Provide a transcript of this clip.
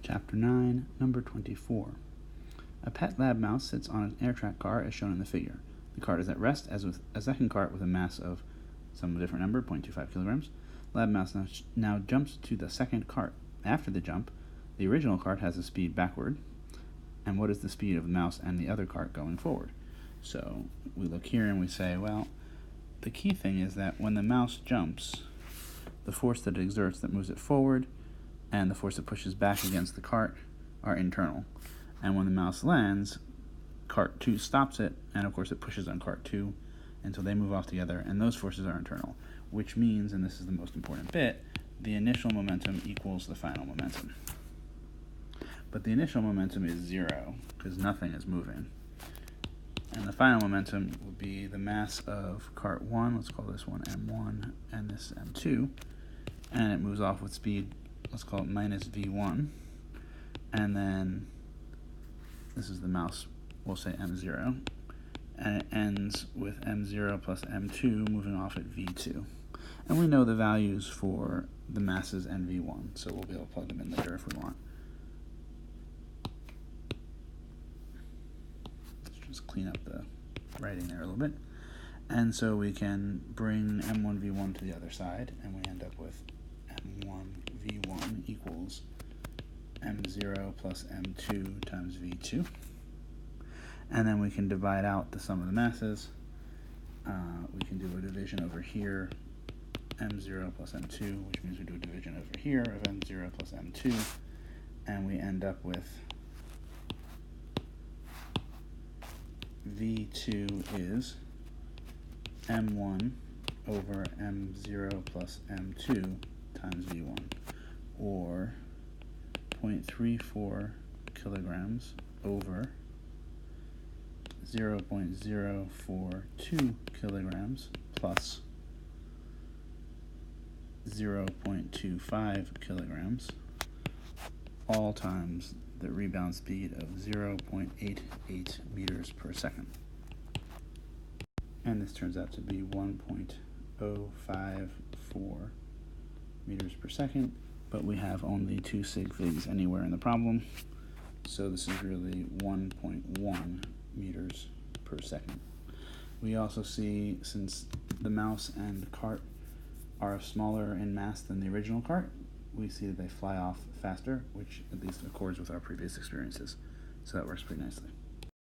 Chapter 9, Number 24. A pet lab mouse sits on an air-track car as shown in the figure. The cart is at rest, as with a second cart with a mass of some different number, 0.25 kilograms. Lab mouse now jumps to the second cart. After the jump, the original cart has a speed backward. And what is the speed of the mouse and the other cart going forward? So we look here and we say, well, the key thing is that when the mouse jumps, the force that it exerts that moves it forward and the force that pushes back against the cart are internal. And when the mouse lands, cart 2 stops it, and of course it pushes on cart 2 until they move off together, and those forces are internal, which means, and this is the most important bit, the initial momentum equals the final momentum. But the initial momentum is 0, because nothing is moving. And the final momentum will be the mass of cart 1, let's call this one M1, and this M2, and it moves off with speed, let's call it minus V1, and then this is the mouse, we'll say M0, and it ends with M0 plus M2 moving off at V2. And we know the values for the masses and V1, so we'll be able to plug them in later if we want. Let's just clean up the writing there a little bit. And so we can bring M1 V1 to the other side, and we end up with M1 V1 equals M0 plus M2 times V2. And then we can divide out the sum of the masses. We can do a division over here, M0 plus M2, which means we do a division over here of M0 plus M2, and we end up with V2 is M1 over M0 plus M2 times V1, or 0.34 kilograms over 0.042 kilograms plus 0.25 kilograms, all times the rebound speed of 0.88 meters per second. And this turns out to be 1.054 meters per second, but we have only 2 sig figs anywhere in the problem, so this is really 1.1 meters per second. We also see, since the mouse and cart are smaller in mass than the original cart, we see that they fly off faster, which at least accords with our previous experiences. So that works pretty nicely.